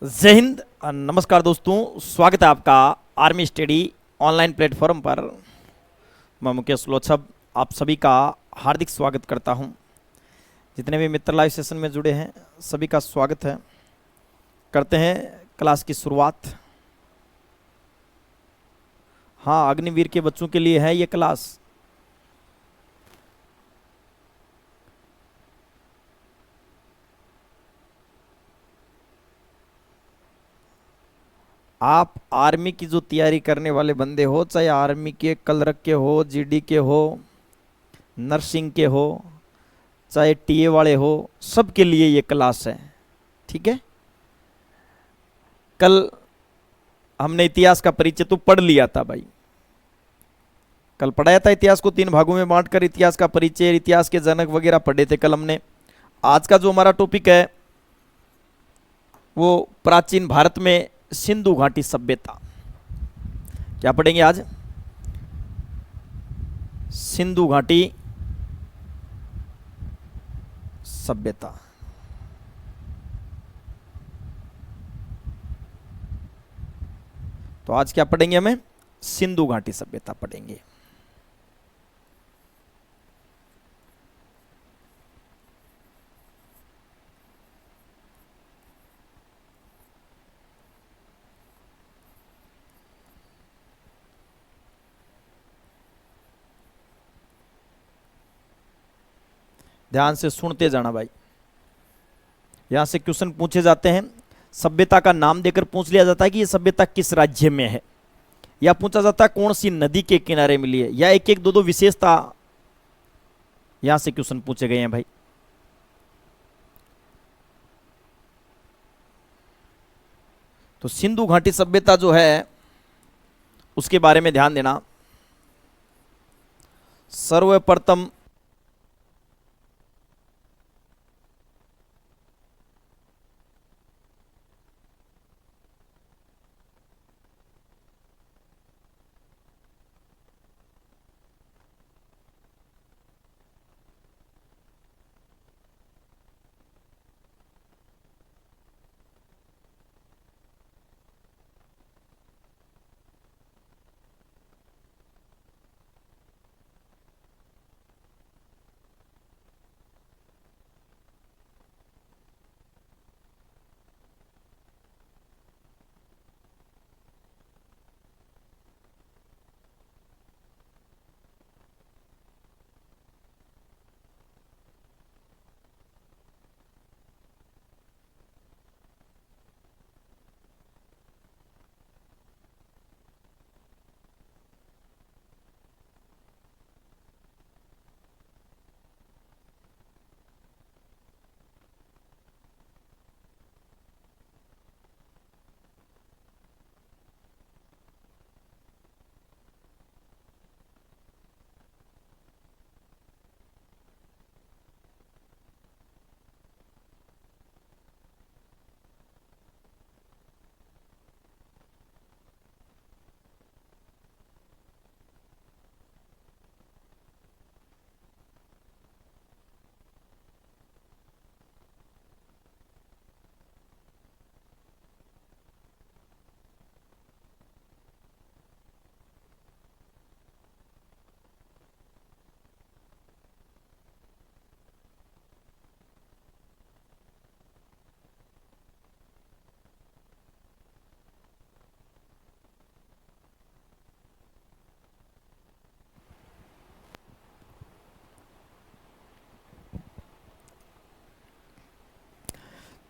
जय हिंद। नमस्कार दोस्तों, स्वागत है आपका आर्मी स्टडी ऑनलाइन प्लेटफॉर्म पर। मैं मुकेश लोछब आप सभी का हार्दिक स्वागत करता हूं। जितने भी मित्र लाइव सेशन में जुड़े हैं सभी का स्वागत है। करते हैं क्लास की शुरुआत। हाँ, अग्निवीर के बच्चों के लिए है ये क्लास। आप आर्मी की जो तैयारी करने वाले बंदे हो, चाहे आर्मी के कलरक के हो, जीडी के हो, नर्सिंग के हो, चाहे टीए वाले हो, सबके लिए ये क्लास है। ठीक है। कल हमने इतिहास का परिचय तो पढ़ लिया था भाई। कल पढ़ाया था इतिहास को 3 भागों में बांटकर, इतिहास का परिचय, इतिहास के जनक वगैरह पढ़े थे कल हमने। आज का जो हमारा टॉपिक है वो प्राचीन भारत में सिंधु घाटी सभ्यता। क्या पढ़ेंगे आज? सिंधु घाटी सभ्यता। तो आज क्या पढ़ेंगे? हमें सिंधु घाटी सभ्यता पढ़ेंगे। ध्यान से सुनते जाना भाई। यहां से क्वेश्चन पूछे जाते हैं। सभ्यता का नाम देकर पूछ लिया जाता है कि यह सभ्यता किस राज्य में है, या पूछा जाता है कौन सी नदी के किनारे मिली है, या एक एक दो दो विशेषता यहां से क्वेश्चन पूछे गए हैं भाई। तो सिंधु घाटी सभ्यता जो है उसके बारे में ध्यान देना। सर्वप्रथम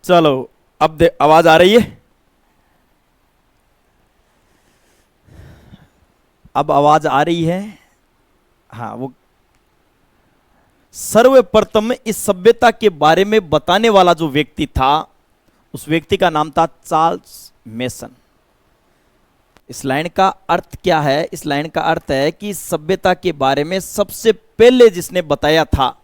चलो, अब आवाज आ रही है? अब आवाज आ रही है? हाँ। वो सर्वप्रथम इस सभ्यता के बारे में बताने वाला जो व्यक्ति था उस व्यक्ति का नाम था चार्ल्स मेसन। इस लाइन का अर्थ क्या है? इस लाइन का अर्थ है कि इस सभ्यता के बारे में सबसे पहले जिसने बताया था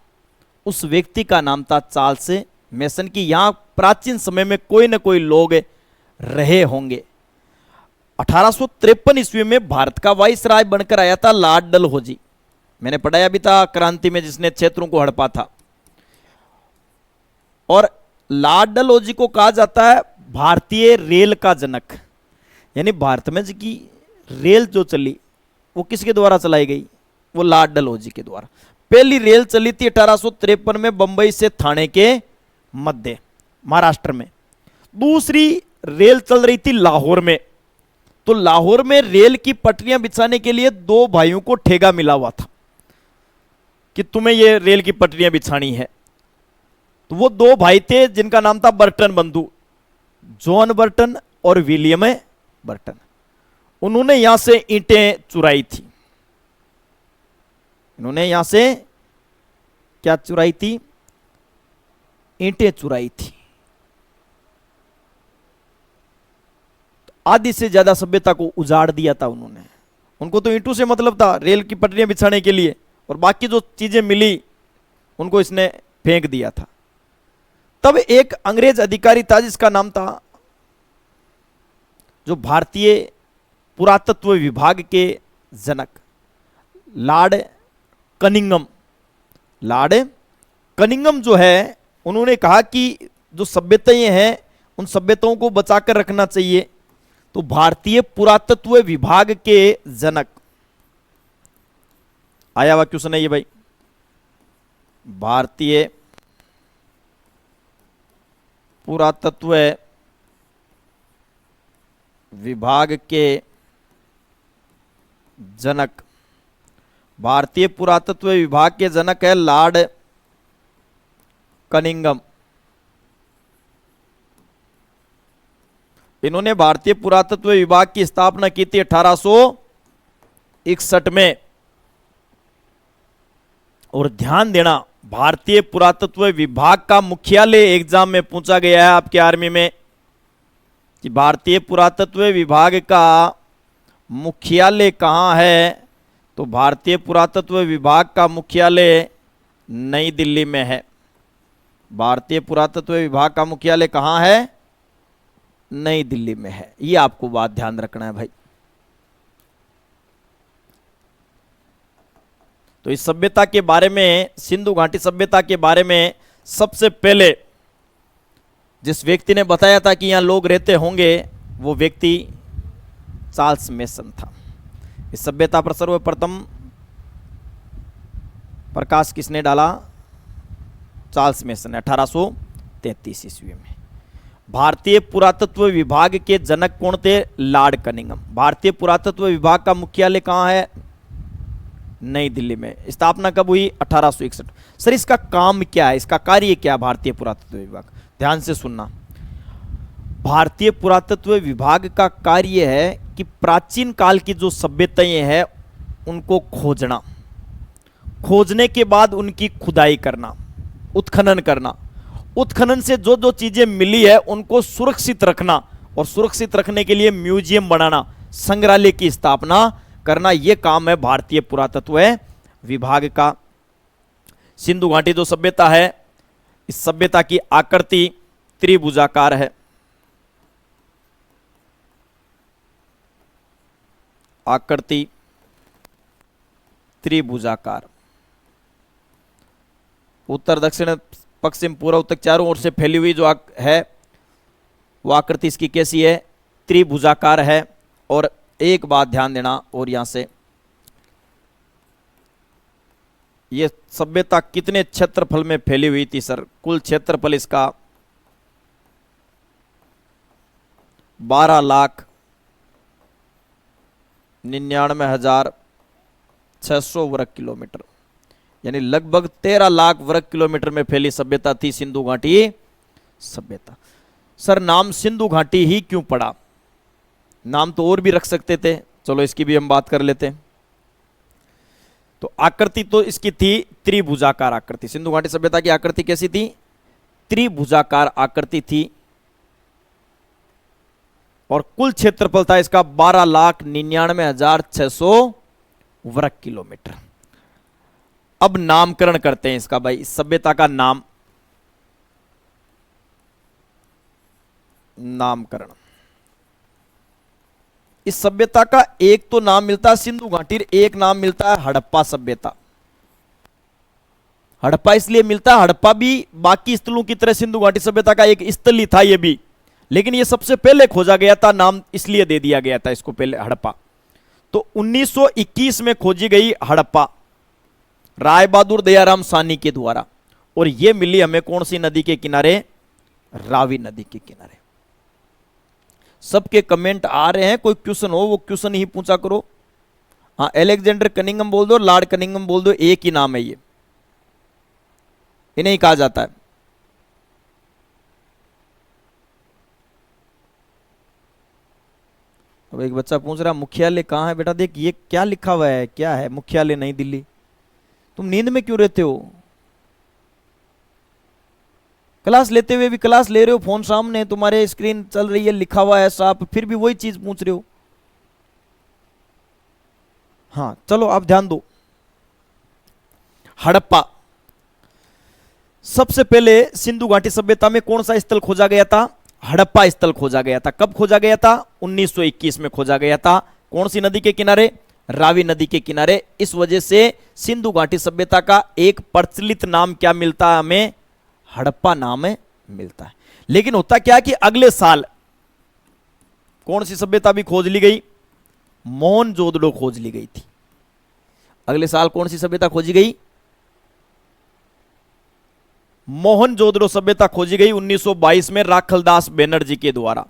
उस व्यक्ति का नाम था चार्ल्स मेसन। की यहां प्राचीन समय में कोई ना कोई लोग रहे होंगे। 1853 ईस्वी में भारत का वाइसराय बनकर आया था लॉर्ड डलहौजी। मैंने पढ़ाया भी था क्रांति में, जिसने क्षेत्रों को हड़पा था। और लॉर्ड डलहौजी को कहा जाता है भारतीय रेल का जनक, यानी भारत में की रेल जो चली वो किसके द्वारा चलाई गई? वो लॉर्ड डलहौजी के द्वारा। पहली रेल चली थी 1853 में बंबई से थाने के मध्य महाराष्ट्र में। दूसरी रेल चल रही थी लाहौर में। तो लाहौर में रेल की पटरियां बिछाने के लिए दो भाइयों को ठेका मिला हुआ था कि तुम्हें ये रेल की पटरियां बिछानी है। तो वो दो भाई थे जिनका नाम था बर्टन बंधु, जॉन बर्टन और विलियम बर्टन। उन्होंने यहां से ईंटें चुराई थी। इन्होंने यहां से क्या चुराई थी? ईंटें चुराई थी। आधी से ज्यादा सभ्यता को उजाड़ दिया था उन्होंने। उनको तो ईंटों से मतलब था रेल की पटरियां बिछाने के लिए, और बाकी जो चीजें मिली उनको इसने फेंक दिया था। तब एक अंग्रेज अधिकारी था जिसका नाम था, जो भारतीय पुरातत्व विभाग के जनक, लॉर्ड कनिंघम। लॉर्ड कनिंघम जो है, उन्होंने कहा कि जो सभ्यताएं हैं उन सभ्यताओं को बचाकर रखना चाहिए। तो भारतीय पुरातत्व विभाग के जनक, आया हुआ क्वेश्चन है ये भाई, भारतीय पुरातत्व विभाग के जनक, भारतीय पुरातत्व विभाग के जनक है लॉर्ड कनिंघम। इन्होंने भारतीय पुरातत्व विभाग की स्थापना की थी 1861 में। और ध्यान देना, भारतीय पुरातत्व विभाग का मुख्यालय एग्जाम में पूछा गया है आपके आर्मी में कि भारतीय पुरातत्व विभाग का मुख्यालय कहां है? तो भारतीय पुरातत्व विभाग का मुख्यालय नई दिल्ली में है। भारतीय पुरातत्व विभाग का मुख्यालय कहां है? नई दिल्ली में है। ये आपको बात ध्यान रखना है भाई। तो इस सभ्यता के बारे में, सिंधु घाटी सभ्यता के बारे में सबसे पहले जिस व्यक्ति ने बताया था कि यहां लोग रहते होंगे, वो व्यक्ति चार्ल्स मेसन था। इस सभ्यता पर सर्वप्रथम प्रकाश किसने डाला? चार्ल्स मेसन, 1833 ईस्वी में। भारतीय पुरातत्व विभाग के जनक कौन थे? Lord Cunningham. भारतीय पुरातत्व विभाग का मुख्यालय कहां है? नई दिल्ली में। स्थापना कब हुई? 1861। सर इसका काम क्या है, इसका कार्य क्या है भारतीय पुरातत्व विभाग? ध्यान से सुनना। भारतीय पुरातत्व विभाग का कार्य है कि प्राचीन काल की जो सभ्यताएं हैं उनको खोजना, खोजने के बाद उनकी खुदाई करना, उत्खनन करना, उत्खनन से जो जो चीजें मिली है उनको सुरक्षित रखना, और सुरक्षित रखने के लिए म्यूजियम बनाना, संग्रहालय की स्थापना करना, यह काम है भारतीय पुरातत्व विभाग का। सिंधु घाटी जो सभ्यता है, इस सभ्यता की आकृति त्रिभुजाकार है। आकृति त्रिभुजाकार, उत्तर दक्षिण पश्चिम पूर्व तक चारों ओर से फैली हुई जो है वो आकृति इसकी कैसी है? त्रिभुजाकार है। और एक बात ध्यान देना, और यहां से ये सभ्यता कितने क्षेत्रफल में फैली हुई थी सर? कुल क्षेत्रफल इसका 12,99,600 वर्ग किलोमीटर, यानी लगभग 13 लाख वर्ग किलोमीटर में फैली सभ्यता थी सिंधु घाटी सभ्यता। सर नाम सिंधु घाटी ही क्यों पड़ा? नाम तो और भी रख सकते थे, चलो इसकी भी हम बात कर लेते हैं। तो आकृति तो इसकी थी त्रिभुजाकार आकृति। सिंधु घाटी सभ्यता की आकृति कैसी थी? त्रिभुजाकार आकृति थी। और कुल क्षेत्रफल था इसका 12,99,600 वर्ग किलोमीटर। अब नामकरण करते हैं इसका भाई, इस सभ्यता का नाम, नामकरण। इस सभ्यता का एक तो नाम मिलता है सिंधु घाटी, एक नाम मिलता है हड़प्पा सभ्यता। हड़प्पा इसलिए मिलता है, हड़प्पा भी बाकी स्थलों की तरह सिंधु घाटी सभ्यता का एक स्थल ही था ये भी, लेकिन ये सबसे पहले खोजा गया था, नाम इसलिए दे दिया गया था इसको पहले हड़प्पा। तो 1921 में खोजी गई हड़प्पा राय बहादुर दयाराम साहनी के द्वारा, और ये मिली हमें कौन सी नदी के किनारे? रावी नदी के किनारे। सबके कमेंट आ रहे हैं, कोई क्वेश्चन हो वो क्वेश्चन ही पूछा करो। हाँ, एलेक्जेंडर कनिंघम बोल दो, लॉर्ड कनिंघम बोल दो, एक ही नाम है ये, इन्हें ही कहा जाता है। अब एक बच्चा पूछ रहा मुख्यालय कहाँ है? बेटा देख ये क्या लिखा हुआ है, क्या है मुख्यालय? नई दिल्ली। तुम नींद में क्यों रहते हो? क्लास लेते हुए भी क्लास ले रहे हो, फोन सामने तुम्हारे, स्क्रीन चल रही है, लिखा हुआ है साफ, फिर भी वही चीज पूछ रहे हो। हाँ चलो आप ध्यान दो। हड़प्पा, सबसे पहले सिंधु घाटी सभ्यता में कौन सा स्थल खोजा गया था? हड़प्पा स्थल खोजा गया था। कब खोजा गया था? 1921 में खोजा गया था। कौन सी नदी के किनारे? रावी नदी के किनारे। इस वजह से सिंधु घाटी सभ्यता का एक प्रचलित नाम क्या मिलता है हमें? हड़प्पा नाम मिलता है। लेकिन होता क्या कि अगले साल कौन सी सभ्यता भी खोज ली गई? मोहनजोदड़ो खोज ली गई थी। अगले साल कौन सी सभ्यता खोजी गई? मोहनजोदड़ो सभ्यता खोजी गई 1922 में राखलदास बनर्जी के द्वारा,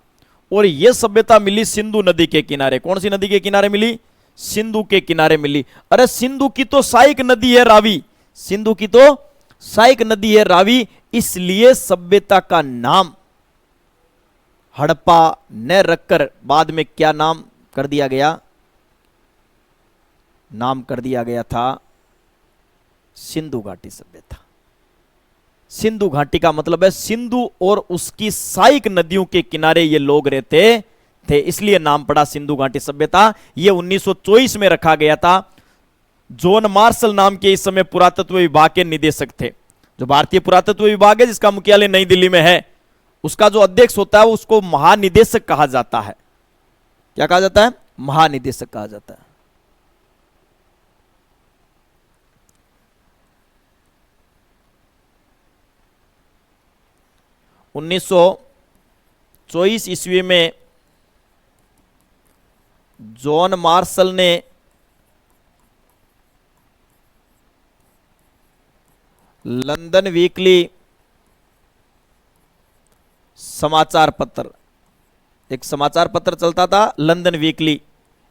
और यह सभ्यता मिली सिंधु नदी के किनारे। कौन सी नदी के किनारे मिली? सिंधु के किनारे मिली। अरे सिंधु की तो सहायक नदी है रावी, सिंधु की तो सहायक नदी है रावी, इसलिए सभ्यता का नाम हड़प्पा न रखकर बाद में क्या नाम कर दिया गया? नाम कर दिया गया था सिंधु घाटी सभ्यता। सिंधु घाटी का मतलब है सिंधु और उसकी सहायक नदियों के किनारे ये लोग रहते थे, इसलिए नाम पड़ा सिंधु घाटी सभ्यता। ये 1924 में रखा गया था। जॉन मार्शल नाम के इस समय पुरातत्व विभाग के निदेशक थे। जो भारतीय पुरातत्व विभाग है जिसका मुख्यालय नई दिल्ली में है, उसका जो अध्यक्ष होता है उसको महानिदेशक कहा जाता है। क्या कहा जाता है? महानिदेशक कहा जाता है। उन्नीस सौ 24 ईस्वी में जॉन मार्शल ने लंदन वीकली समाचार पत्र, एक समाचार पत्र चलता था लंदन वीकली,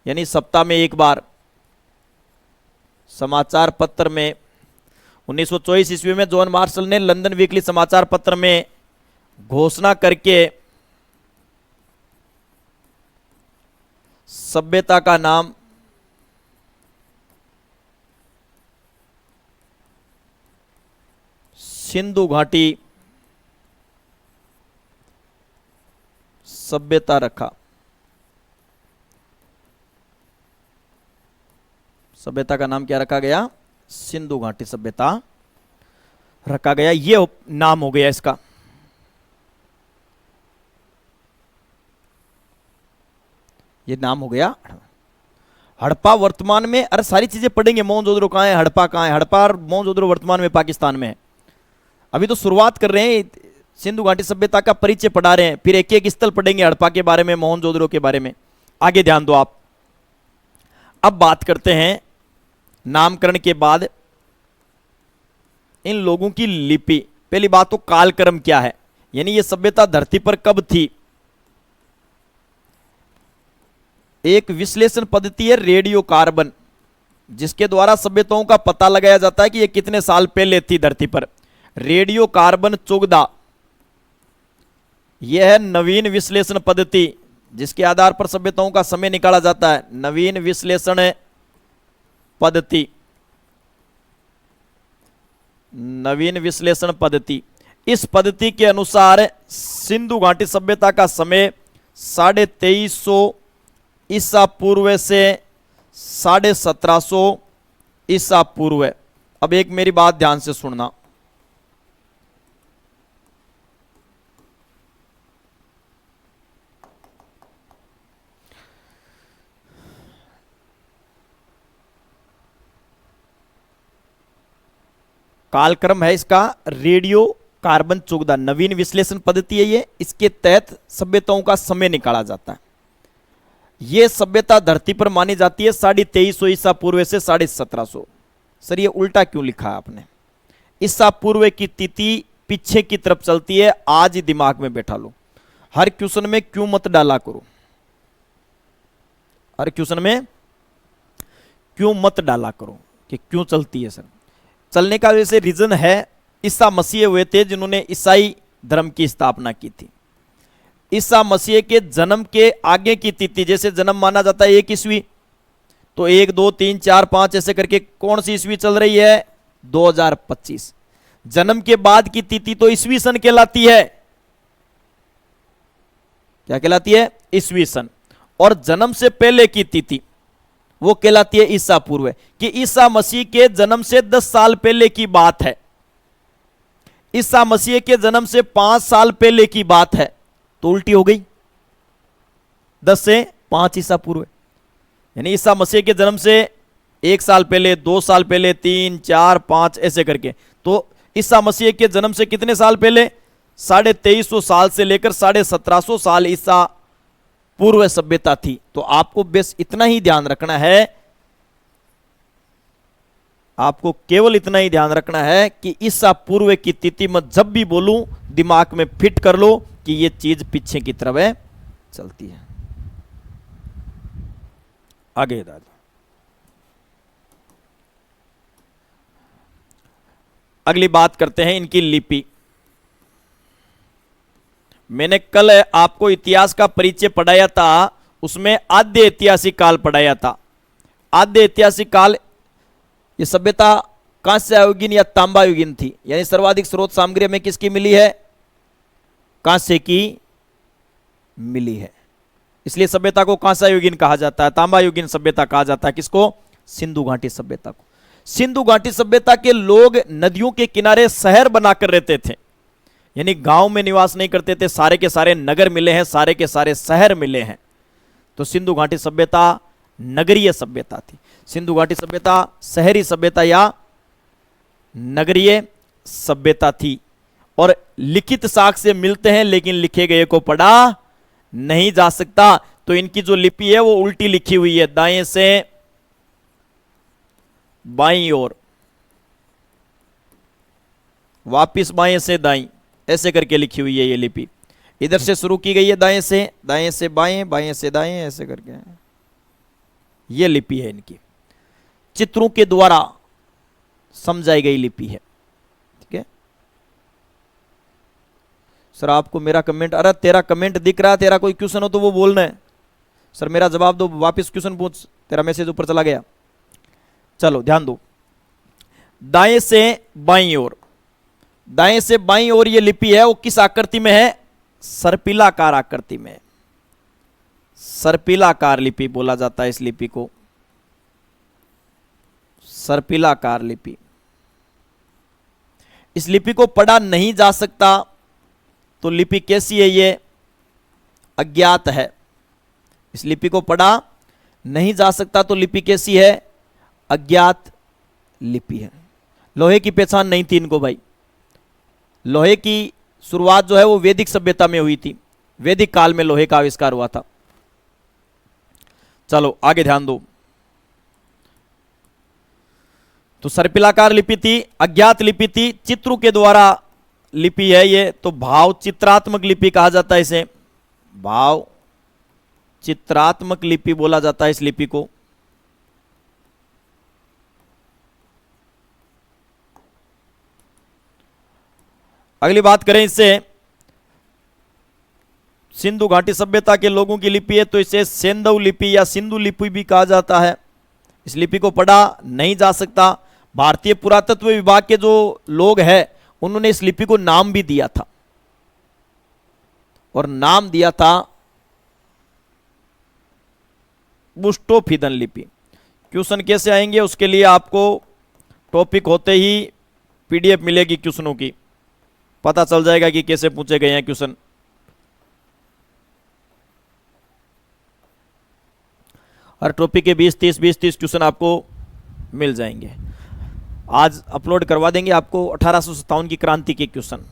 यानी सप्ताह में एक बार समाचार पत्र में 1924 ईस्वी में जॉन मार्शल ने लंदन वीकली समाचार पत्र में घोषणा करके सभ्यता का नाम सिंधु घाटी सभ्यता रखा। सभ्यता का नाम क्या रखा गया? सिंधु घाटी सभ्यता रखा गया। ये नाम हो गया इसका। ये नाम हो गया हड़प्पा। वर्तमान में अरे सारी चीजें पढ़ेंगे, मोहनजोदड़ो कहां है, हड़प्पा कहां है। हड़प्पा और मोहनजोदड़ो वर्तमान में पाकिस्तान में है। अभी तो शुरुआत कर रहे हैं, सिंधु घाटी सभ्यता का परिचय पढ़ा रहे हैं, फिर एक एक स्थल पढ़ेंगे हड़प्पा के बारे में, मोहनजोदड़ो के बारे में। आगे ध्यान दो आप। अब बात करते हैं नामकरण के बाद इन लोगों की लिपि। पहली बात तो कालक्रम क्या है, यानी ये सभ्यता धरती पर कब थी। एक विश्लेषण पद्धति है रेडियो कार्बन, जिसके द्वारा सभ्यताओं का पता लगाया जाता है कि ये कितने साल पहले थी धरती पर। रेडियो कार्बन चुगदा, यह है नवीन विश्लेषण पद्धति, जिसके आधार पर सभ्यताओं का समय निकाला जाता है। नवीन विश्लेषण पद्धति, नवीन विश्लेषण पद्धति। इस पद्धति के अनुसार सिंधु घाटी सभ्यता का समय 2350 ईसा पूर्व से 1750 ईसा पूर्व। अब एक मेरी बात ध्यान से सुनना। कालक्रम है इसका रेडियो कार्बन 14 नवीन विश्लेषण पद्धति है ये, इसके तहत सभ्यताओं का समय निकाला जाता है। ये सभ्यता धरती पर मानी जाती है 2350 ईसा पूर्व से 1750। सर ये उल्टा क्यों लिखा है आपने? ईसा पूर्व की तिथि पीछे की तरफ चलती है, आज ही दिमाग में बैठा लो। हर क्वेश्चन में क्यों मत डाला करो, हर क्वेश्चन में क्यों मत डाला करो कि क्यों चलती है। सर चलने का वैसे रीजन है, ईसा मसीह हुए थे जिन्होंने ईसाई धर्म की स्थापना की थी। ईसा मसीह के जन्म के आगे की तिथि, जैसे जन्म माना जाता है 1 ईस्वी, तो 1 2 3 4 5 ऐसे करके कौन सी ईस्वी चल रही है? 2025। जन्म के बाद की तिथि तो ईस्वी सन कहलाती है। क्या कहलाती है? ईस्वी सन। और जन्म से पहले की तिथि वो कहलाती है ईसा पूर्व, कि ईसा मसीह के जन्म से 10 साल पहले की बात है। ईसा मसीह के जन्म से 5 साल पहले की बात है, तो उल्टी हो गई। 10 से 5 ईसा पूर्व, यानी ईसा मसीह के जन्म से 1 साल पहले, 2 साल पहले, 3 4 5 ऐसे करके। तो ईसा मसीह के जन्म से कितने साल पहले? 2350 साल से लेकर 1750 साल ईसा पूर्व सभ्यता थी। तो आपको बस इतना ही ध्यान रखना है, आपको केवल इतना ही ध्यान रखना है कि ईसा पूर्व की तिथि में जब भी बोलूं दिमाग में फिट कर लो कि ये चीज पीछे की तरफ है चलती है। आगे दादा, अगली बात करते हैं इनकी लिपि। मैंने कल आपको इतिहास का परिचय पढ़ाया था, उसमें आद्य ऐतिहासिक काल पढ़ाया था। आद्य ऐतिहासिक काल ये सभ्यता कांस्य युगीन या तांबा युगीन थी, यानी सर्वाधिक स्रोत सामग्री हमें किसकी मिली है? कांस्य की मिली है, इसलिए सभ्यता को कांस्य युगीन कहा जाता है। तांबा युगीन सभ्यता कहा जाता है किसको? सिंधु घाटी सभ्यता को। सिंधु घाटी सभ्यता के लोग नदियों के किनारे शहर बनाकर रहते थे, यानी गांव में निवास नहीं करते थे। सारे के सारे नगर मिले हैं, सारे के सारे शहर मिले हैं। तो सिंधु घाटी सभ्यता नगरीय सभ्यता थी। सिंधु घाटी सभ्यता शहरी सभ्यता या नगरीय सभ्यता थी। और लिखित साक्ष्य मिलते हैं, लेकिन लिखे गए को पढ़ा नहीं जा सकता। तो इनकी जो लिपि है वो उल्टी लिखी हुई है, दाएं से बाईं ओर, वापिस बाएं से दाईं, ऐसे करके लिखी हुई है ये लिपि। इधर से शुरू की गई है दाएं से बाएं, बाएं से दाएं, ऐसे करके ये लिपि है इनकी। चित्रों के द्वारा समझाई गई लिपि है। ठीक है सर, आपको मेरा कमेंट, अरे तेरा कमेंट दिख रहा है, तेरा कोई क्वेश्चन हो तो वो बोलना है। सर मेरा जवाब दो, वापस क्वेश्चन पूछ, तेरा मैसेज ऊपर चला गया। चलो ध्यान दो, दाएं से बाईं ओर, दाएं से बाईं ओर ये लिपि है, वो किस आकृति में है? सर्पिलाकार आकृति में। सर्पिलाकार लिपि बोला जाता है इस लिपि को, सर्पिलाकार लिपि। इस लिपि को पढ़ा नहीं जा सकता, तो लिपि कैसी है? ये अज्ञात है। इस लिपि को पढ़ा नहीं जा सकता तो लिपि कैसी है? अज्ञात लिपि है। लोहे की पहचान नहीं थी इनको भाई। लोहे की शुरुआत जो है वो वैदिक सभ्यता में हुई थी, वैदिक काल में लोहे का आविष्कार हुआ था। चलो आगे ध्यान दो। तो सर्पिलाकार लिपि थी, अज्ञात लिपि थी, चित्रों के द्वारा लिपि है ये, तो भाव चित्रात्मक लिपि कहा जाता है इसे। भाव चित्रात्मक लिपि बोला जाता है इस लिपि को। अगली बात करें इससे, सिंधु घाटी सभ्यता के लोगों की लिपि है, तो इसे सेंधव लिपि या सिंधु लिपि भी कहा जाता है। इस लिपि को पढ़ा नहीं जा सकता। भारतीय पुरातत्व विभाग के जो लोग हैं उन्होंने इस लिपि को नाम भी दिया था, और नाम दिया था बुस्टोफिदन लिपि। क्वेश्चन कैसे आएंगे उसके लिए आपको टॉपिक होते ही पीडीएफ मिलेगी क्वेश्चनों की, पता चल जाएगा कि कैसे पूछे गए हैं क्वेश्चन। हर टॉपिक के 20-30 क्वेश्चन आपको मिल जाएंगे। आज अपलोड करवा देंगे आपको 1857 की क्रांति के क्वेश्चन।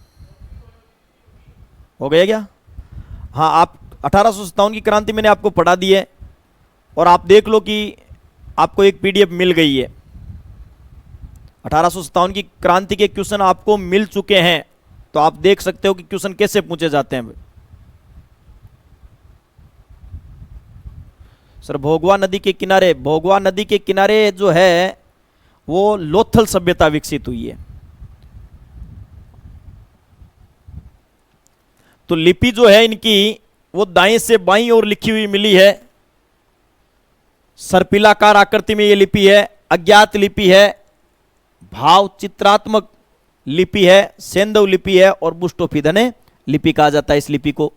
हो गया क्या? हाँ, आप 1857 की क्रांति मैंने आपको पढ़ा दी है, और आप देख लो कि आपको एक पीडीएफ मिल गई है। 1857 की क्रांति के क्वेश्चन आपको मिल चुके हैं, तो आप देख सकते हो कि क्वेश्चन कैसे पूछे जाते हैं। सर भोगवा नदी के किनारे, भोगवा नदी के किनारे जो है वो लोथल सभ्यता विकसित हुई है। तो लिपि जो है इनकी वो दाएं से बाईं ओर लिखी हुई मिली है। सर्पिलाकार आकृति में ये लिपि है, अज्ञात लिपि है, भाव चित्रात्मक लिपि है, सेंधव लिपि है, और बुष्टोफिदने लिपि कहा जाता है इस लिपि को।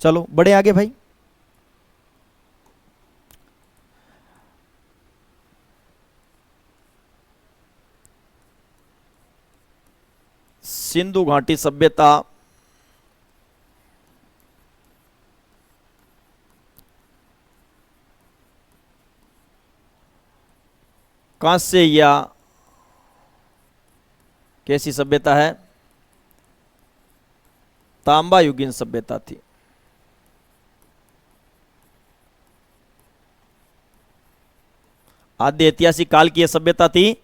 चलो बढ़े आगे भाई। सिंधु घाटी सभ्यता कांस्य या कैसी सभ्यता है? तांबा युगीन सभ्यता थी। आद्य ऐतिहासिक काल की यह सभ्यता थी।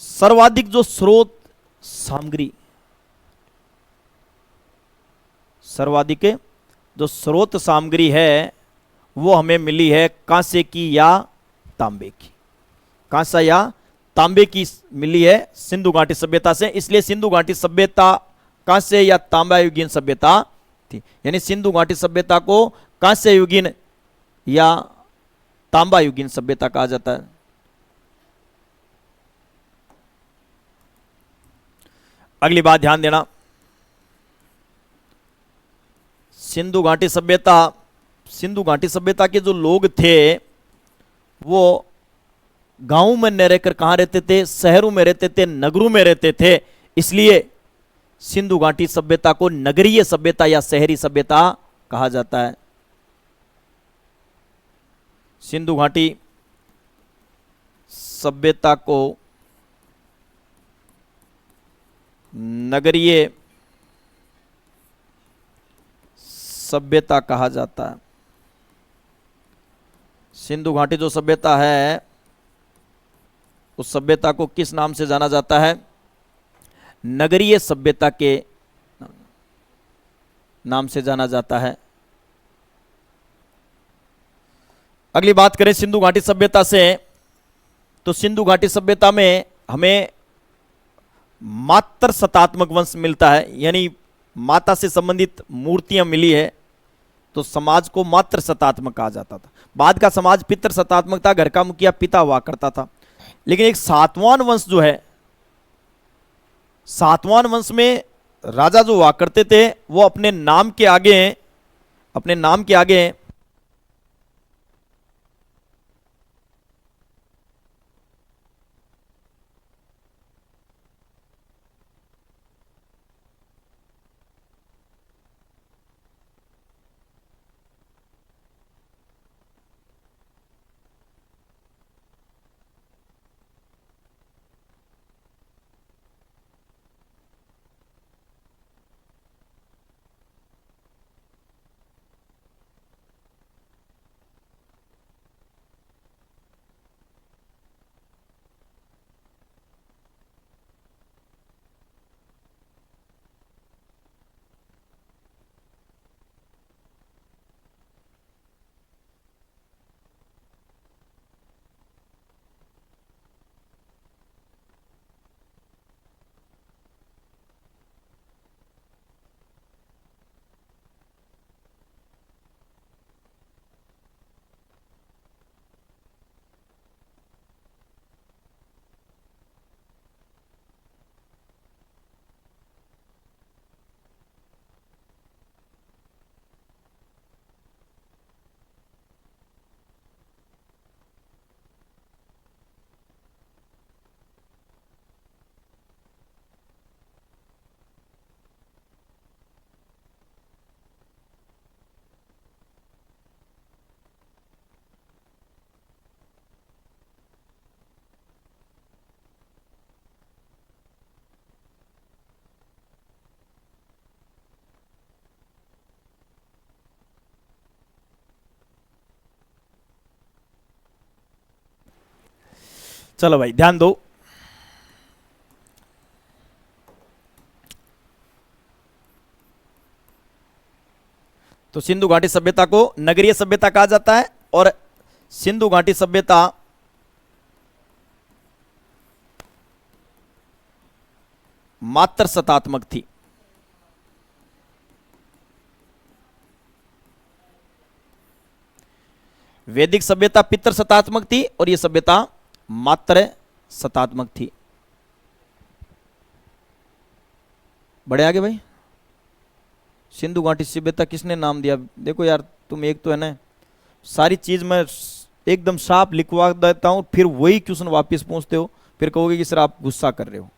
सर्वाधिक जो स्रोत सामग्री, सर्वाधिक जो स्रोत सामग्री है वो हमें मिली है कांसे की या तांबे की। कांसा या तांबे की मिली है सिंधु घाटी सभ्यता से, इसलिए सिंधु घाटी सभ्यता कांस्य या तांबा युगीन सभ्यता थी। यानी सिंधु घाटी सभ्यता को कांस्य युगीन या तांबा युगीन सभ्यता कहा जाता है। अगली बात ध्यान देना, सिंधु घाटी सभ्यता, सिंधु घाटी सभ्यता के जो लोग थे वो गांवों में न रहकर कहां रहते थे? शहरों में रहते थे, नगरों में रहते थे। इसलिए सिंधु घाटी सभ्यता को नगरीय सभ्यता या शहरी सभ्यता कहा जाता है। सिंधु घाटी सभ्यता को नगरीय सभ्यता कहा जाता है। सिंधु घाटी जो सभ्यता है उस सभ्यता को किस नाम से जाना जाता है? नगरीय सभ्यता के नाम से जाना जाता है। अगली बात करें सिंधु घाटी सभ्यता से, तो सिंधु घाटी सभ्यता में हमें मात्र सतात्मक वंश मिलता है, यानी माता से संबंधित मूर्तियां मिली है, तो समाज को मात्र सतात्मक कहा जाता था। बाद का समाज पितृ सतात्मक था, घर का मुखिया पिता हुआ करता था। लेकिन एक सातवान वंश जो है, सातवां वंश में राजा जो हुआ करते थे वो अपने नाम के आगे, अपने नाम के आगे चलो भाई ध्यान दो। तो सिंधु घाटी सभ्यता को नगरीय सभ्यता कहा जाता है और सिंधु घाटी सभ्यता मात्र सतात्मक थी। वैदिक सभ्यता पितर सतात्मक थी और यह सभ्यता मात्र सतात्मक थी। बढ़े आगे भाई। सिंधु घाटी सभ्यता किसने नाम दिया? देखो यार तुम एक तो है ना सारी चीज मैं एकदम साफ लिखवा देता हूं, फिर वही क्वेश्चन वापस पूछते हो, फिर कहोगे कि सर आप गुस्सा कर रहे हो।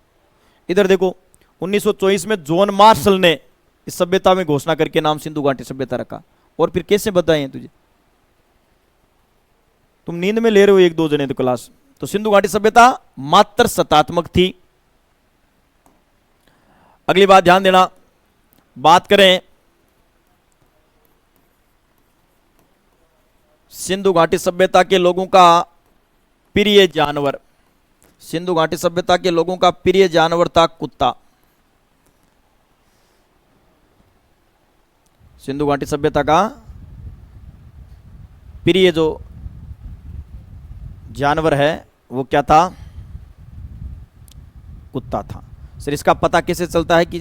इधर देखो 1924 में जॉन मार्शल ने इस सभ्यता में घोषणा करके नाम सिंधु घाटी सभ्यता रखा। और फिर कैसे बताएं तुझे? तुम नींद में ले रहे हो एक दो जने तो क्लास। तो सिंधु घाटी सभ्यता मात्र सतात्मक थी। अगली बात ध्यान देना, बात करें सिंधु घाटी सभ्यता के लोगों का प्रिय जानवर। सिंधु घाटी सभ्यता के लोगों का प्रिय जानवर था कुत्ता। सिंधु घाटी सभ्यता का प्रिय जो जानवर है वो क्या था? कुत्ता था। सर इसका पता कैसे चलता है कि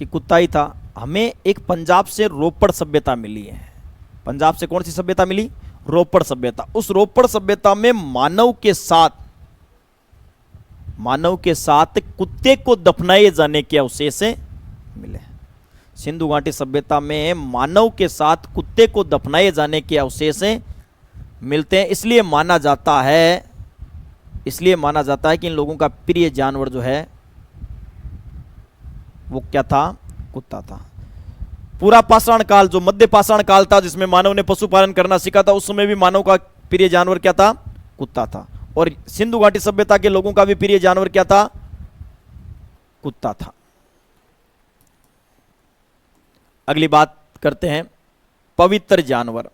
कुत्ता ही था? हमें एक पंजाब से रोपड़ सभ्यता मिली है। पंजाब से कौन सी सभ्यता मिली? रोपड़ सभ्यता। उस रोपड़ सभ्यता में मानव के साथ कुत्ते को दफनाए जाने के अवशेष मिले। सिंधु घाटी सभ्यता में मानव के साथ कुत्ते को दफनाए जाने के अवशेष मिलते हैं। इसलिए माना जाता है कि इन लोगों का प्रिय जानवर जो है वो क्या था? कुत्ता था। पूरा पाषाण काल जो मध्य पाषाण काल था जिसमें मानव ने पशुपालन करना सीखा था, उस समय भी मानव का प्रिय जानवर क्या था? कुत्ता था। और सिंधु घाटी सभ्यता के लोगों का भी प्रिय जानवर क्या था? कुत्ता था। अगली बात करते हैं पवित्र जानवर।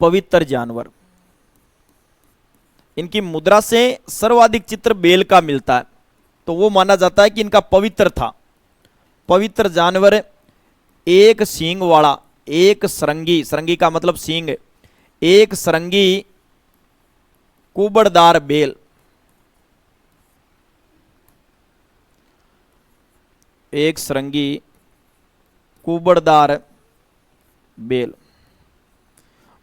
पवित्र जानवर, इनकी मुद्रा से सर्वाधिक चित्र बेल का मिलता है, तो वो माना जाता है कि इनका पवित्र था। पवित्र जानवर एक सींग वाला, एक सरंगी, सरंगी का मतलब सींग, एक सरंगी कुबड़दार बेल, एक सरंगी कुबड़दार बेल।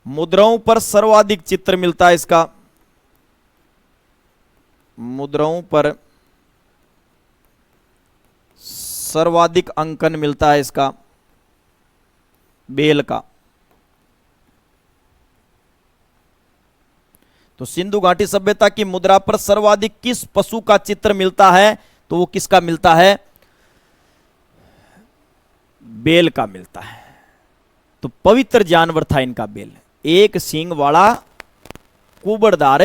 मुद्राओं पर सर्वाधिक चित्र मिलता है इसका, मुद्राओं पर सर्वाधिक अंकन मिलता है इसका बेल का। तो सिंधु घाटी सभ्यता की मुद्रा पर सर्वाधिक किस पशु का चित्र मिलता है? तो वो किसका मिलता है? बेल का मिलता है। तो पवित्र जानवर था इनका बेल, एक सींग वाला कुबड़दार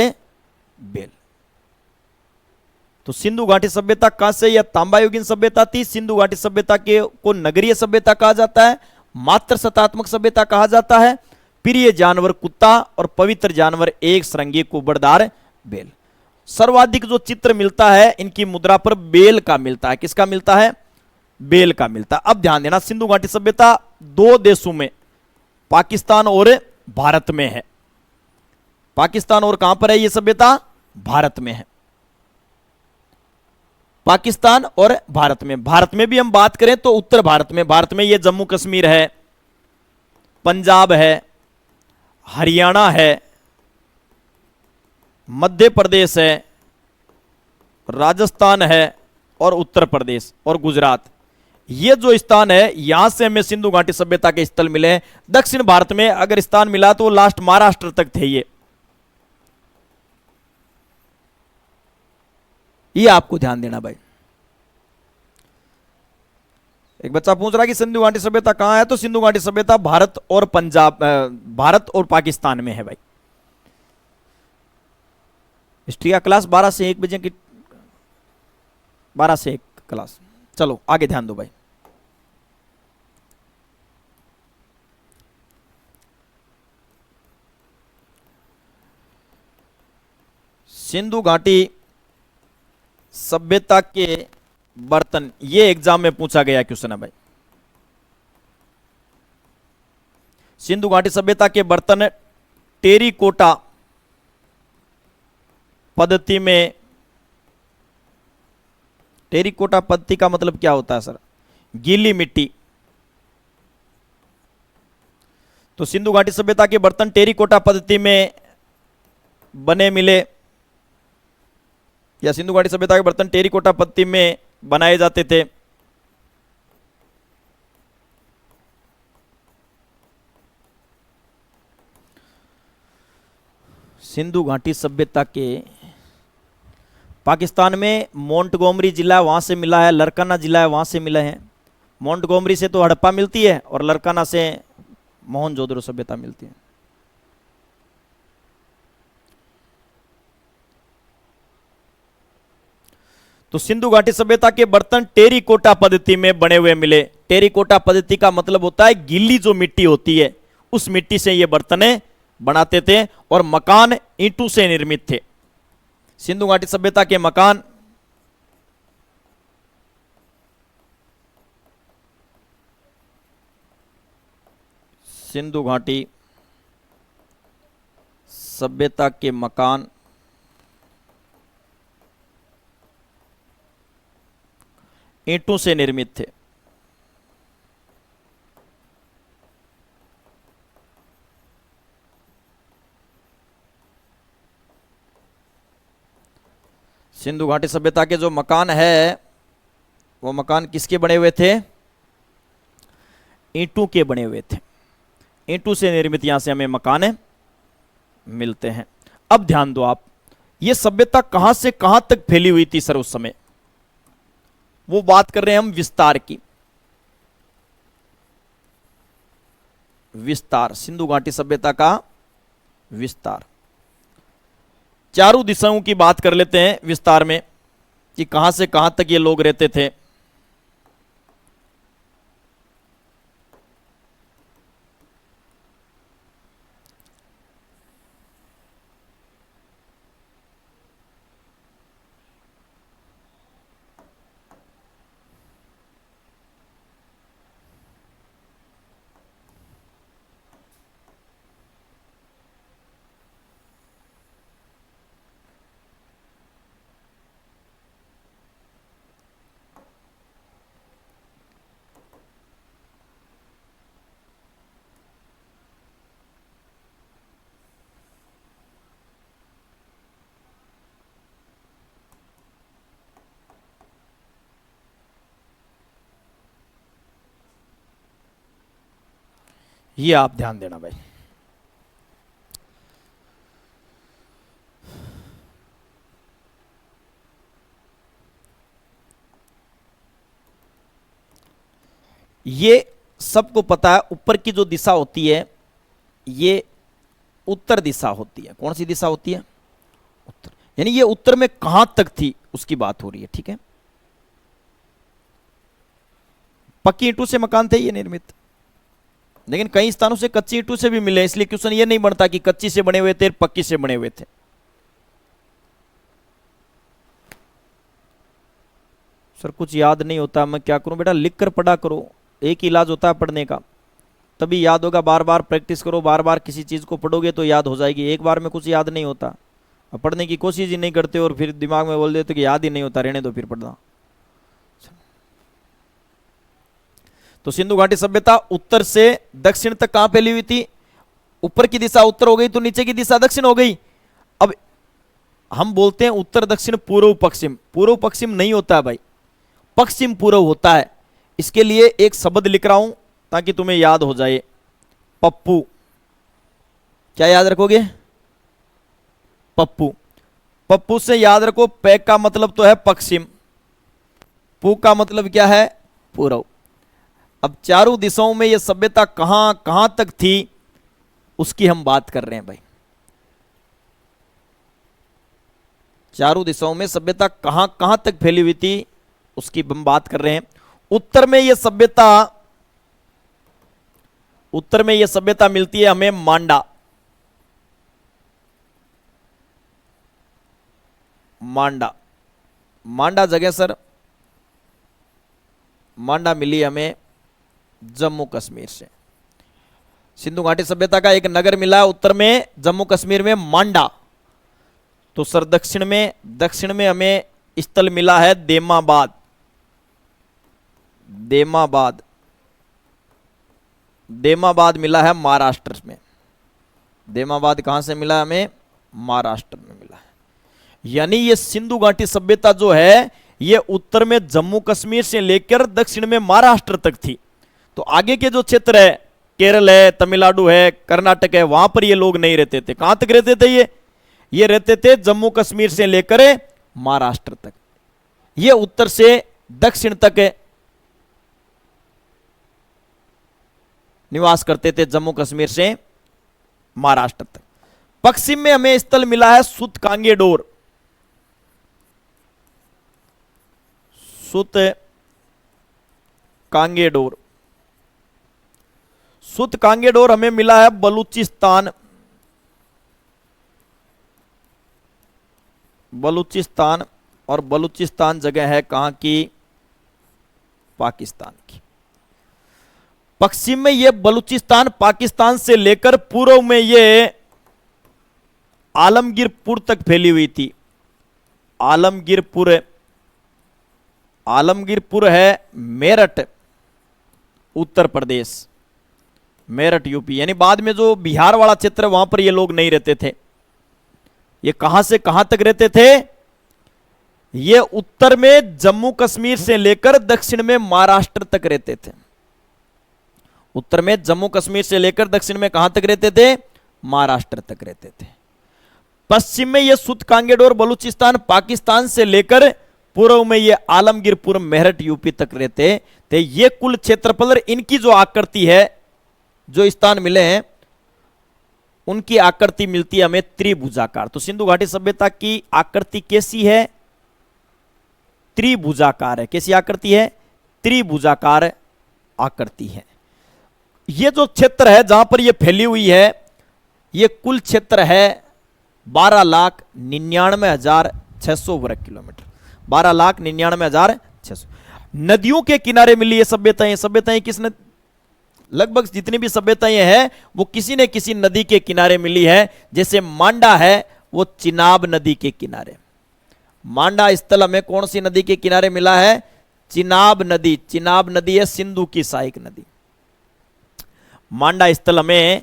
बेल। तो सिंधु घाटी सभ्यता कांस्य या तांबायुगीन सभ्यता थी। सिंधु घाटी सभ्यता के को नगरीय सभ्यता कहा जाता है, मात्र सतात्मक सभ्यता कहा जाता है। प्रिय जानवर कुत्ता और पवित्र जानवर एक सरंगी कुबड़दार बेल। सर्वाधिक जो चित्र मिलता है इनकी मुद्रा पर बेल का मिलता है। किसका मिलता है? बेल का मिलता है। अब ध्यान देना, सिंधु घाटी सभ्यता दो देशों में, पाकिस्तान और भारत में है। पाकिस्तान और कहां पर है ये सभ्यता? भारत में है। पाकिस्तान और भारत में। भारत में भी हम बात करें तो उत्तर भारत में, भारत में ये जम्मू कश्मीर है, पंजाब है, हरियाणा है, मध्य प्रदेश है, राजस्थान है और उत्तर प्रदेश और गुजरात। ये जो स्थान है यहां से हमें सिंधु घाटी सभ्यता के स्थल मिले हैं। दक्षिण भारत में अगर स्थान मिला तो लास्ट महाराष्ट्र तक थे। ये आपको ध्यान देना भाई। एक बच्चा पूछ रहा है कि सिंधु घाटी सभ्यता कहां है? तो सिंधु घाटी सभ्यता भारत और पंजाब, भारत और पाकिस्तान में है भाई। हिस्ट्री का क्लास 12 से 1 बजे की, 12 से 1 क्लास। चलो आगे ध्यान दो भाई। सिंधु घाटी सभ्यता के बर्तन, ये एग्जाम में पूछा गया क्वेश्चन है भाई। सिंधु घाटी सभ्यता के बर्तन टेरिकोटा पद्धति में, टेरिकोटा पद्धति का मतलब क्या होता है सर? गीली मिट्टी। तो सिंधु घाटी सभ्यता के बर्तन टेरिकोटा पद्धति में बने मिले, या सिंधु घाटी सभ्यता के बर्तन टेरिकोटा पद्धति में बनाए जाते थे। सिंधु घाटी सभ्यता के पाकिस्तान में मोंटगोमरी जिला वहां से मिला है, लरकाना जिला है वहां से मिला है। मोंटगोमरी से तो हड़प्पा मिलती है और लरकाना से मोहनजोदड़ो सभ्यता मिलती है। तो सिंधु घाटी सभ्यता के बर्तन टेरिकोटा पद्धति में बने हुए मिले। टेरिकोटा पद्धति का मतलब होता है गीली जो मिट्टी होती है उस मिट्टी से ये बर्तनें बनाते थे, और मकान ईंटों से निर्मित थे। सिंधु घाटी सभ्यता के मकान सिंधु घाटी सभ्यता के मकान ईंटों से निर्मित थे। सिंधु घाटी सभ्यता के जो मकान है वो मकान किसके बने हुए थे? ईंटों के बने हुए थे। ईंटों से निर्मित यहां से हमें मकान मिलते हैं। अब ध्यान दो आप, ये सभ्यता कहां से कहां तक फैली हुई थी सर उस समय? वो बात कर रहे हैं हम विस्तार की। विस्तार, सिंधु घाटी सभ्यता का विस्तार। चारों दिशाओं की बात कर लेते हैं विस्तार में कि कहां से कहां तक ये लोग रहते थे। ये आप ध्यान देना भाई। ये सबको पता है, ऊपर की जो दिशा होती है ये उत्तर दिशा होती है। कौन सी दिशा होती है? उत्तर। यानी ये उत्तर में कहां तक थी उसकी बात हो रही है, ठीक है। पक्की ईंटों से मकान थे ये निर्मित, लेकिन कई स्थानों से कच्ची ईंटों से भी मिले, इसलिए क्वेश्चन ये नहीं बनता कि कच्ची से बने हुए थे पक्की से बने हुए थे। सर कुछ याद नहीं होता, मैं क्या करूं? बेटा लिख कर पढ़ा करो, एक ही इलाज होता है पढ़ने का, तभी याद होगा। बार बार प्रैक्टिस करो, बार बार किसी चीज को पढ़ोगे तो याद हो जाएगी। एक बार में कुछ याद नहीं होता, अब पढ़ने की कोशिश ही नहीं करते और फिर दिमाग में बोल देते कि याद ही नहीं होता, रहने दो फिर पढ़ना। तो सिंधु घाटी सभ्यता उत्तर से दक्षिण तक कहां फैली हुई थी? ऊपर की दिशा उत्तर हो गई तो नीचे की दिशा दक्षिण हो गई। अब हम बोलते हैं उत्तर दक्षिण पूर्व पश्चिम। पूर्व पश्चिम नहीं होता है भाई, पश्चिम पूर्व होता है। इसके लिए एक शब्द लिख रहा हूं ताकि तुम्हें याद हो जाए। पप्पू। क्या याद रखोगे? पप्पू। पप्पू से याद रखो, पै का मतलब तो है पश्चिम, पू का मतलब क्या है? पूर्व। अब चारों दिशाओं में यह सभ्यता कहां कहां तक थी उसकी हम बात कर रहे हैं भाई। चारों दिशाओं में सभ्यता कहां कहां तक फैली हुई थी उसकी हम बात कर रहे हैं। उत्तर में यह सभ्यता मिलती है हमें मांडा। मांडा। मांडा जगह सर, मांडा मिली हमें जम्मू कश्मीर से। सिंधु घाटी सभ्यता का एक नगर मिला है उत्तर में जम्मू कश्मीर में, मांडा। तो सर दक्षिण में हमें स्थल मिला है देमाबाद। देमाबाद, देमाबाद मिला है महाराष्ट्र में। देमाबाद कहां से मिला हमें? महाराष्ट्र में मिला है। यानी ये सिंधु घाटी सभ्यता जो है ये उत्तर में जम्मू कश्मीर से लेकर दक्षिण में महाराष्ट्र तक थी। तो आगे के जो क्षेत्र है, केरल है, तमिलनाडु है, कर्नाटक है, वहां पर ये लोग नहीं रहते थे। कहां तक रहते थे ये रहते थे जम्मू कश्मीर से लेकर महाराष्ट्र तक। ये उत्तर से दक्षिण तक निवास करते थे, जम्मू कश्मीर से महाराष्ट्र तक। पश्चिम में हमें स्थल मिला है सुत कांगेडोर। सुत कांगेडोर, सुत कांगेडोर हमें मिला है बलूचिस्तान। बलूचिस्तान, और बलूचिस्तान जगह है कहां की? पाकिस्तान की। पश्चिम में यह बलूचिस्तान पाकिस्तान से लेकर पूर्व में यह आलमगीरपुर तक फैली हुई थी। आलमगीरपुर, आलमगीरपुर है मेरठ उत्तर प्रदेश, मेरठ यूपी। यानी बाद में जो बिहार वाला क्षेत्र है वहां पर ये लोग नहीं रहते थे। ये कहां से कहां तक रहते थे? ये उत्तर में जम्मू कश्मीर से लेकर दक्षिण में महाराष्ट्र तक रहते थे। उत्तर में जम्मू कश्मीर से लेकर दक्षिण में कहां तक रहते थे? महाराष्ट्र तक रहते थे। पश्चिम में ये सुत कांगेडोर बलूचिस्तान पाकिस्तान से लेकर पूर्व में ये आलमगीरपुर मेरठ यूपी तक रहते थे। ये कुल क्षेत्रफल, इनकी जो आकृति है, जो स्थान मिले हैं उनकी आकृति मिलती है हमें त्रिभुजाकार। तो सिंधु घाटी सभ्यता की आकृति कैसी है? त्रिभुजाकार है। कैसी आकृति है? त्रिभुजाकार आकृति है। ये जो क्षेत्र है जहां पर ये फैली हुई है, ये कुल क्षेत्र है 12,99,600 वर्ग किलोमीटर। 12,99,600। नदियों के किनारे मिली ये सभ्यताएं। सभ्यताएं किसने, लगभग जितनी भी सभ्यताएं हैं वो किसी न किसी नदी के किनारे मिली है। जैसे मांडा है वो चिनाब नदी के किनारे। मांडा स्थल हमें कौन सी नदी के किनारे मिला है? चिनाब नदी। चिनाब नदी है सिंधु की सहायक नदी। मांडा स्थल हमें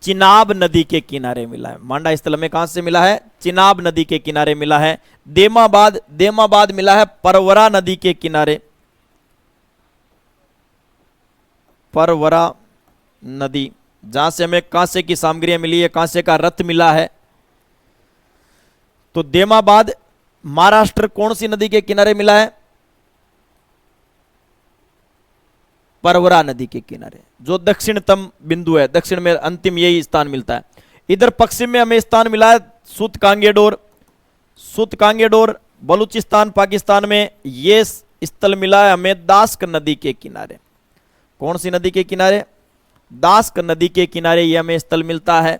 चिनाब नदी के किनारे मिला है। मांडा स्थल हमें कहां से मिला है? चिनाब नदी के किनारे मिला है। देमाबाद, देमाबाद मिला है परवरा नदी के किनारे। परवरा नदी, जहां से हमें कांसे की सामग्रियां मिली है, कांसे का रथ मिला है। तो देमाबाद महाराष्ट्र कौन सी नदी के किनारे मिला है? परवरा नदी के किनारे, जो दक्षिणतम बिंदु है। दक्षिण में अंतिम यही स्थान मिलता है। इधर पश्चिम में हमें स्थान मिला है सुत कांगेडोर। सुत कांगेडोर बलूचिस्तान पाकिस्तान में ये स्थल मिला है हमें दास्क नदी के किनारे। कौन सी नदी के किनारे? दास्क नदी के किनारे ये हमें स्थल मिलता है।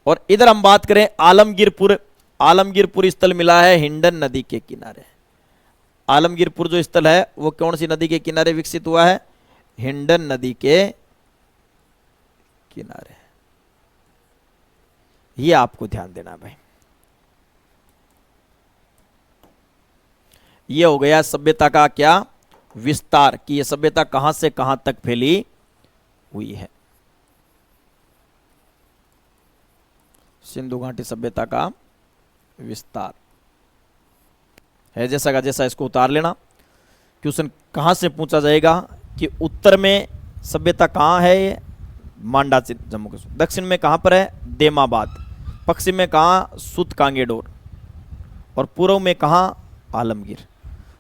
और इधर हम बात करें आलमगीरपुर, आलमगीरपुर स्थल मिला है हिंडन नदी के किनारे। आलमगीरपुर जो स्थल है वो कौन सी नदी के किनारे विकसित हुआ है? हिंडन नदी के किनारे। ये आपको ध्यान देना भाई। ये हो गया सभ्यता का क्या? विस्तार, कि ये सभ्यता कहां से कहां तक फैली हुई है। सिंधु घाटी सभ्यता का विस्तार है। जैसा का जैसा इसको उतार लेना। क्वेश्चन कहां से पूछा जाएगा कि उत्तर में सभ्यता कहां है? ये मांडा से जम्मू कश्मीर। दक्षिण में कहां पर है? देमाबाद। पश्चिम में कहां? सुत कांगेडोर। और पूर्व में कहां? आलमगीर।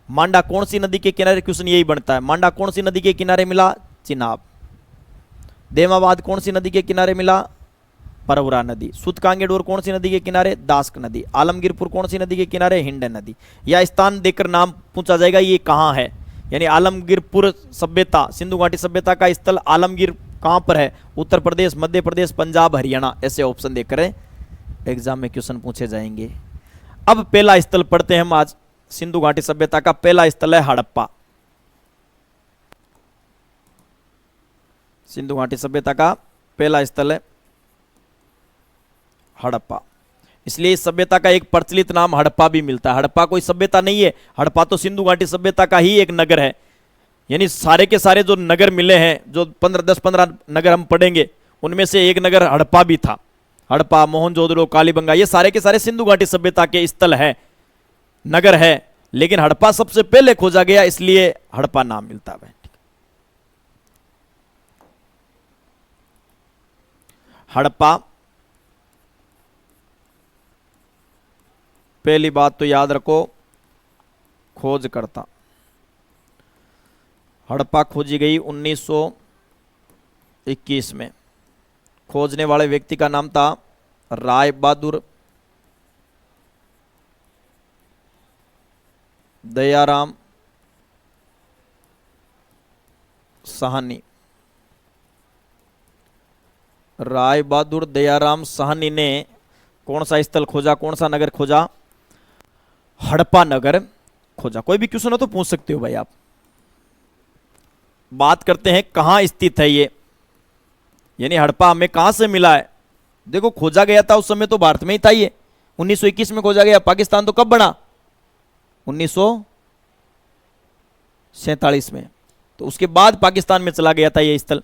मांडा कौन सी नदी के किनारे? क्वेश्चन यही बनता है। मांडा कौन सी नदी के किनारे मिला? चिनाब। देमाबाद कौन सी नदी के किनारे मिला? परवरा नदी। सुत कांगेडोर कौन सी नदी के किनारे? दास्क नदी। आलमगीरपुर कौन सी नदी के किनारे? हिंडन नदी। या स्थान देकर नाम पूछा जाएगा ये कहां है। यानी आलमगीरपुर सभ्यता, सिंधु घाटी सभ्यता का स्थल आलमगीर कहां पर है? उत्तर प्रदेश, मध्य प्रदेश, पंजाब, हरियाणा। ऐसे ऑप्शन देकर एग्जाम में क्वेश्चन पूछे जाएंगे। अब पहला स्थल पढ़ते हैं हम आज। सिंधु घाटी सभ्यता का पहला स्थल है हड़प्पा। सिंधु घाटी सभ्यता का पहला स्थल है हड़प्पा। इसलिए इस सभ्यता का एक प्रचलित नाम हड़प्पा भी मिलता है। हड़प्पा कोई सभ्यता नहीं है, हड़प्पा तो सिंधु घाटी सभ्यता का ही एक नगर है। यानी सारे के सारे जो नगर मिले हैं, जो 10-15 नगर हम पढ़ेंगे, उनमें से एक नगर हड़प्पा भी था। हड़प्पा, मोहनजोदड़ो, कालीबंगा, ये सारे के सारे सिंधु घाटी सभ्यता के स्थल है, नगर है। लेकिन हड़प्पा सबसे पहले खोजा गया, इसलिए हड़प्पा नाम मिलता है। हड़प्पा, पहली बात तो याद रखो, खोजकर्ता। हड़प्पा खोजी गई 1921 में। खोजने वाले व्यक्ति का नाम था राय बहादुर दयाराम साहनी। राय बहादुर दयाराम साहनी ने कौन सा स्थल खोजा, कौन सा नगर खोजा? हड़प्पा नगर खोजा। कोई भी क्वेश्चन हो तो पूछ सकते हो भाई आप। बात करते हैं कहां स्थित है ये, यानी हड़प्पा हमें कहां से मिला है। देखो खोजा गया था उस समय तो भारत में ही था ये, 1921 में खोजा गया। पाकिस्तान तो कब बना? 1947 में। तो उसके बाद पाकिस्तान में चला गया था ये स्थल।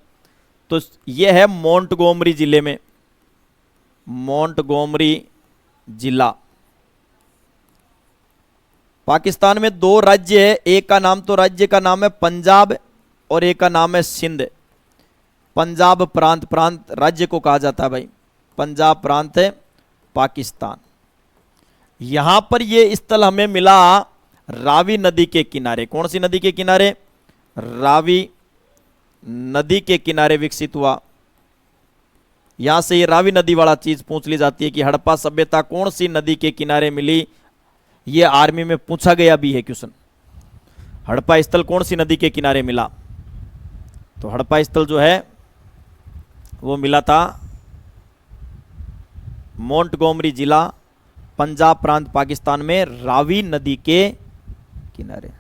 तो ये है मोंटगोमरी जिले में, मोंटगोमरी जिला। पाकिस्तान में 2 राज्य है, एक का नाम तो राज्य का नाम है पंजाब और एक का नाम है सिंध। पंजाब प्रांत, प्रांत राज्य को कहा जाता है भाई, पंजाब प्रांत है पाकिस्तान। यहां पर यह स्थल हमें मिला रावी नदी के किनारे। कौन सी नदी के किनारे? रावी नदी के किनारे विकसित हुआ। यहां से ये रावी नदी वाला चीज पूछ ली जाती है कि हड़प्पा सभ्यता कौन सी नदी के किनारे मिली। ये आर्मी में पूछा गया भी है क्वेश्चन, हड़प्पा स्थल कौन सी नदी के किनारे मिला। तो हड़प्पा स्थल जो है वो मिला था मोंटगोमरी जिला, पंजाब प्रांत पाकिस्तान में, रावी नदी के किनारे।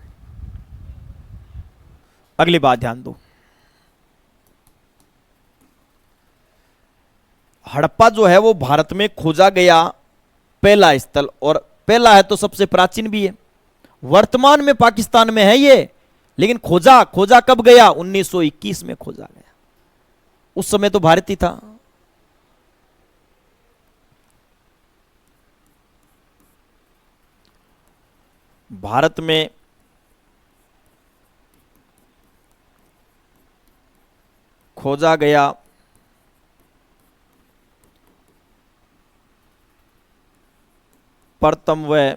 अगली बात ध्यान दो, हड़प्पा जो है वो भारत में खोजा गया पहला स्थल, और पहला है तो सबसे प्राचीन भी है। वर्तमान में पाकिस्तान में है ये, लेकिन खोजा खोजा कब गया? 1921 में खोजा गया। उस समय तो भारत ही था। भारत में खोजा गया प्रथम व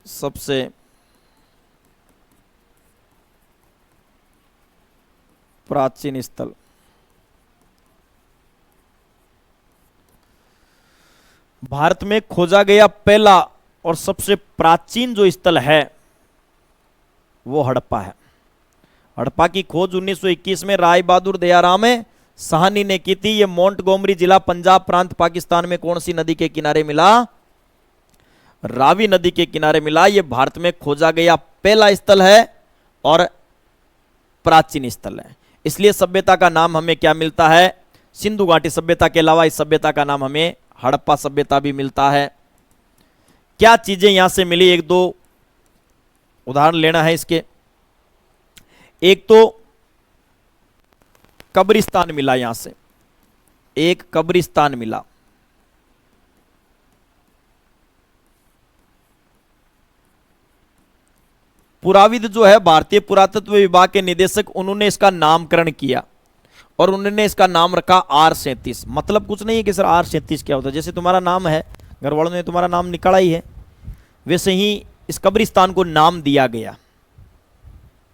सबसे प्राचीन स्थल। भारत में खोजा गया पहला और सबसे प्राचीन जो स्थल है वो हड़प्पा है। हड़प्पा की खोज 1921 में राय बहादुर दयाराम साहनी ने की थी। ये मोंटगोमरी जिला, पंजाब प्रांत पाकिस्तान में कौन सी नदी के किनारे मिला? रावी नदी के किनारे मिला। ये भारत में खोजा गया पहला स्थल है और प्राचीन स्थल है। इसलिए सभ्यता का नाम हमें क्या मिलता है? सिंधु घाटी सभ्यता के अलावा इस सभ्यता का नाम हमें हड़प्पा सभ्यता भी मिलता है। क्या चीजें यहां से मिली, एक दो उदाहरण लेना है इसके। एक तो कब्रिस्तान मिला, यहां से एक कब्रिस्तान मिला। पुराविद जो है भारतीय पुरातत्व विभाग के निदेशक, उन्होंने इसका नामकरण किया और उन्होंने इसका नाम रखा R37। मतलब कुछ नहीं है कि सर R37 क्या होता है। जैसे तुम्हारा नाम है, घर वालों ने तुम्हारा नाम निकाला ही है, वैसे ही इस कब्रिस्तान को नाम दिया गया।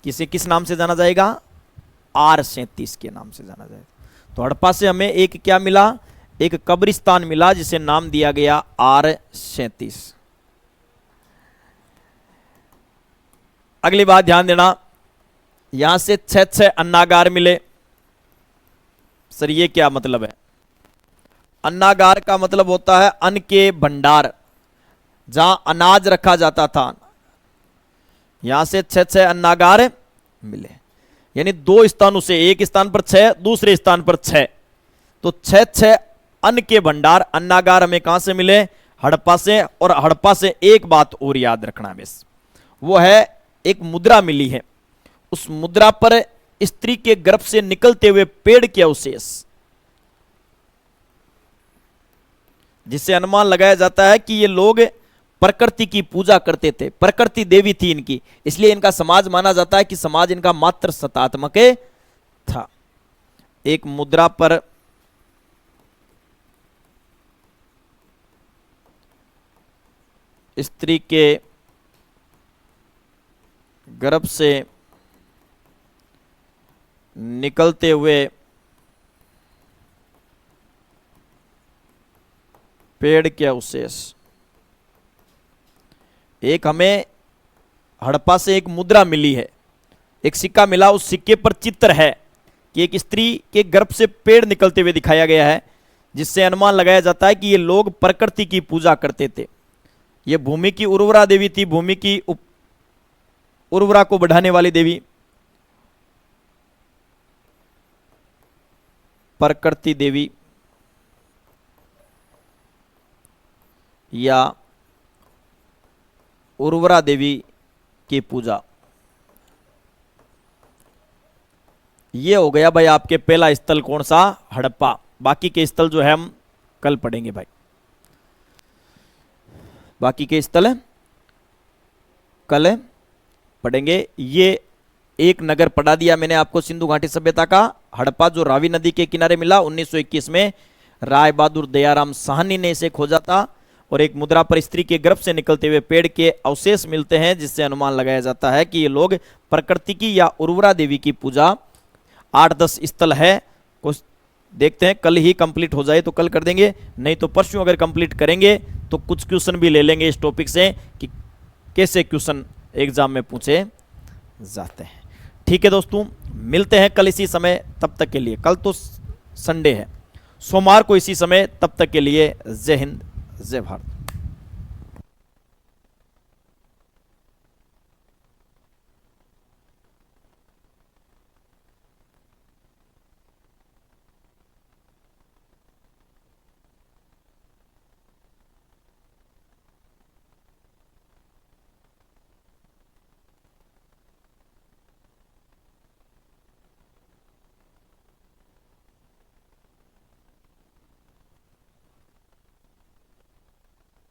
किसे किस नाम से जाना जाएगा? R37 के नाम से जाना जाएगा। तो हड़प्पा से हमें एक क्या मिला? एक कब्रिस्तान मिला जिसे नाम दिया गया R37। अगली बात ध्यान देना, यहां से 6 अन्नागार मिले। सर ये क्या मतलब है? अन्नागार का मतलब होता है अन्न के भंडार। जहां अनाज रखा जाता था, यहां से 6 अन्नागार मिले, यानी 2 स्थानों से, एक स्थान पर 6, दूसरे स्थान पर 6, तो 6 अन्न के भंडार, अन्नागार हमें कहां से मिले? हड़प्पा से। और हड़प्पा से एक बात और याद रखना बेस, वो है एक मुद्रा मिली है, उस मुद्रा पर स्त्री के गर्भ से निकलते हुए पेड़ के अवशेष, जिससे अनुमान लगाया जाता है कि ये लोग प्रकृति की पूजा करते थे, प्रकृति देवी थी इनकी, इसलिए इनका समाज माना जाता है कि समाज इनका मात्र सतात्मक था। एक मुद्रा पर स्त्री के गर्भ से निकलते हुए पेड़ के अवशेष, एक हमें हड़प्पा से एक मुद्रा मिली है, एक सिक्का मिला, उस सिक्के पर चित्र है कि एक स्त्री के गर्भ से पेड़ निकलते हुए दिखाया गया है, जिससे अनुमान लगाया जाता है कि ये लोग प्रकृति की पूजा करते थे। ये भूमि की उर्वरा देवी थी, भूमि की उर्वरा को बढ़ाने वाली देवी, प्रकृति देवी या उर्वरा देवी की पूजा। ये हो गया भाई आपके पहला स्थल कौन सा? हड़प्पा। बाकी के स्थल जो है हम कल पढ़ेंगे भाई, बाकी के स्थल कल पढ़ेंगे। ये एक नगर पढ़ा दिया मैंने आपको सिंधु घाटी सभ्यता का, हड़प्पा, जो रावी नदी के किनारे मिला। 1921 में राय बहादुर दयाराम साहनी ने इसे खोजा था, और एक मुद्रा पर स्त्री के गर्भ से निकलते हुए पेड़ के अवशेष मिलते हैं, जिससे अनुमान लगाया जाता है कि ये लोग प्रकृति की या उर्वरा देवी की पूजा। 8-10 स्थल है, कुछ देखते हैं, कल ही कंप्लीट हो जाए तो कल कर देंगे, नहीं तो परसों अगर कंप्लीट करेंगे तो कुछ क्वेश्चन भी ले लेंगे इस टॉपिक से कि कैसे क्वेश्चन एग्जाम में पूछे जाते हैं। ठीक है दोस्तों, मिलते हैं कल इसी समय, तब तक के लिए, कल तो संडे है, सोमवार को इसी समय, तब तक के लिए जय हिंद जय भारत।